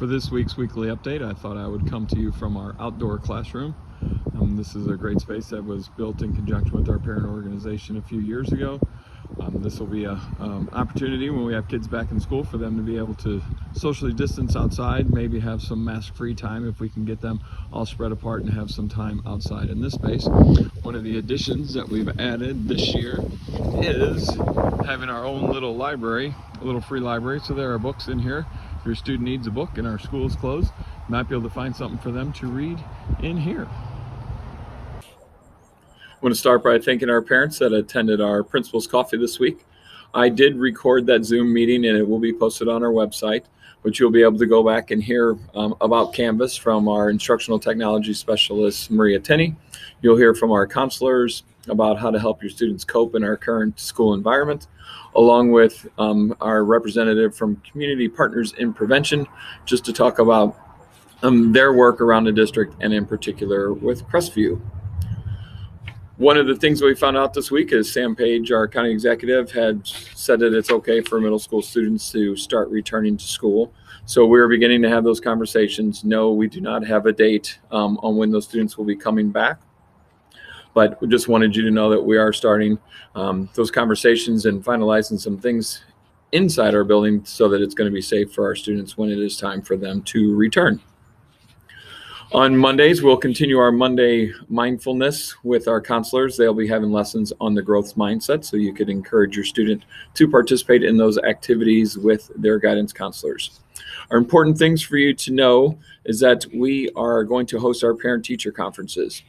For this week's weekly update, I thought I would come to you from our outdoor classroom. This is a great space that was built in conjunction with our parent organization a few years ago. This will be an opportunity when we have kids back in school for them to be able to socially distance outside, maybe have some mask-free time if we can get them all spread apart and have some time outside in this space. One of the additions that we've added this year is having our own little library, a little free library. So there are books in here. If your student needs a book and our school is closed, you might be able to find something for them to read in here. I want to start by thanking our parents that attended our principal's coffee this week. I did record that Zoom meeting and it will be posted on our website, but you'll be able to go back and hear about Canvas from our instructional technology specialist, Maria Tenney. You'll hear from our counselors about how to help your students cope in our current school environment, along with our representative from Community Partners in Prevention, just to talk about their work around the district and in particular with Crestview. One of the things we found out this week is Sam Page, our county executive, had said that it's okay for middle school students to start returning to school. So we're beginning to have those conversations. No, we do not have a date on when those students will be coming back. But we just wanted you to know that we are starting those conversations and finalizing some things inside our building so that it's going to be safe for our students when it is time for them to return. On Mondays, we'll continue our Monday mindfulness with our counselors. They'll be having lessons on the growth mindset, so you could encourage your student to participate in those activities with their guidance counselors. Our important things for you to know is that we are going to host our parent-teacher conferences,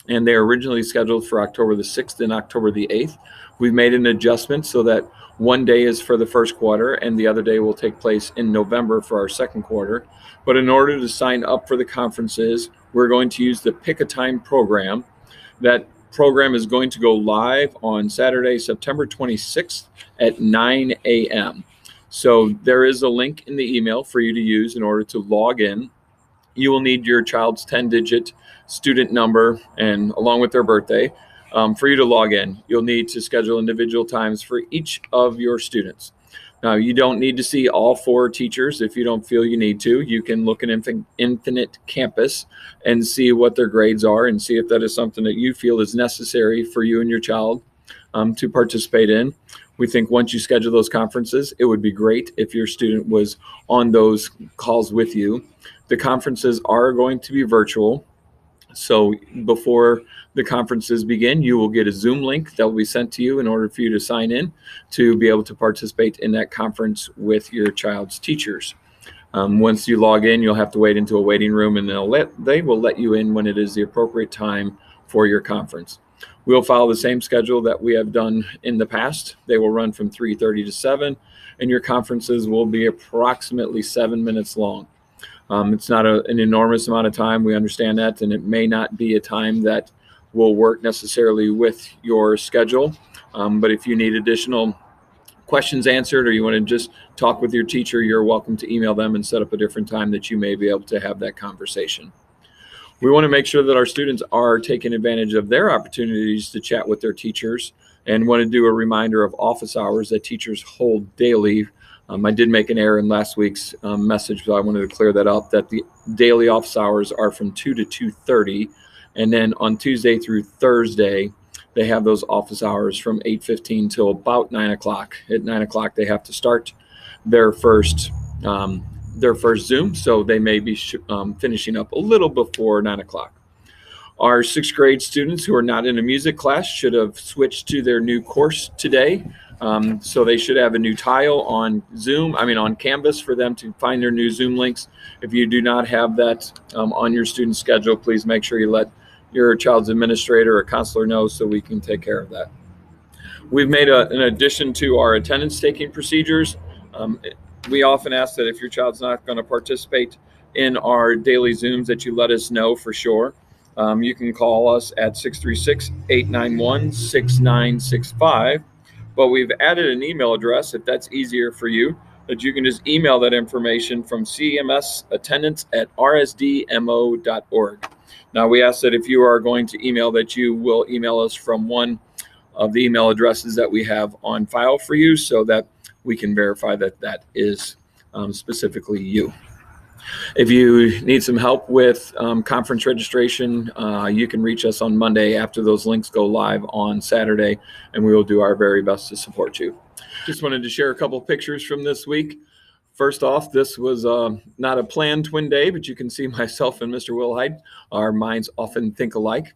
and they are originally scheduled for October the 6th and October the 8th. We've made an adjustment so that one day is for the first quarter and the other day will take place in November for our second quarter. But in order to sign up for the conferences, we're going to use the Pick a Time program. That program is going to go live on Saturday, September 26th at 9 a.m. So there is a link in the email for you to use in order to log in. You will need your child's 10-digit student number and along with their birthday. For you to log in, you'll need to schedule individual times for each of your students. Now, you don't need to see all 4 teachers if you don't feel you need to. You can look at Infinite Campus and see what their grades are and see if that is something that you feel is necessary for you and your child to participate in. We think once you schedule those conferences, it would be great if your student was on those calls with you. The conferences are going to be virtual. So before the conferences begin, you will get a Zoom link that will be sent to you in order for you to sign in to be able to participate in that conference with your child's teachers. Once you log in, you'll have to wait into a waiting room and they will let you in when it is the appropriate time for your conference. We'll follow the same schedule that we have done in the past. They will run from 3:30 to 7, and your conferences will be approximately 7 minutes long. It's not an enormous amount of time. We understand that, and it may not be a time that will work necessarily with your schedule. But if you need additional questions answered or you want to just talk with your teacher, you're welcome to email them and set up a different time that you may be able to have that conversation. We want to make sure that our students are taking advantage of their opportunities to chat with their teachers and want to do a reminder of office hours that teachers hold daily. I did make an error in last week's message, but I wanted to clear that up, that the daily office hours are from 2 to 2:30. And then on Tuesday through Thursday, they have those office hours from 8:15 till about 9 o'clock. At 9 o'clock, they have to start their first Zoom, so they may be finishing up a little before 9 o'clock. Our 6th grade students who are not in a music class should have switched to their new course today. So they should have a new tile on on Canvas for them to find their new Zoom links. If you do not have that on your student schedule, please make sure you let your child's administrator or counselor know so we can take care of that. We've made an addition to our attendance taking procedures. We often ask that if your child's not going to participate in our daily Zooms that you let us know for sure. You can call us at 636-891-6965. But we've added an email address, if that's easier for you, that you can just email that information from cmsattendance@rsdmo.org. Now, we ask that if you are going to email, that you will email us from one of the email addresses that we have on file for you so that we can verify that that is specifically you. If you need some help with conference registration, you can reach us on Monday after those links go live on Saturday, and we will do our very best to support you. Just wanted to share a couple pictures from this week. First off, this was not a planned twin day, but you can see myself and Mr. Wilhite. Our minds often think alike.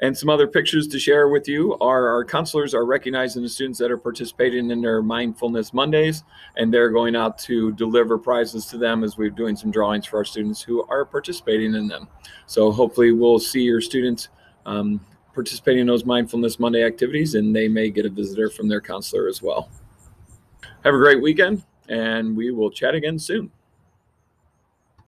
And some other pictures to share with you are our counselors are recognizing the students that are participating in their Mindfulness Mondays, and they're going out to deliver prizes to them as we're doing some drawings for our students who are participating in them. So hopefully we'll see your students participating in those Mindfulness Monday activities, and they may get a visitor from their counselor as well. Have a great weekend, and we will chat again soon.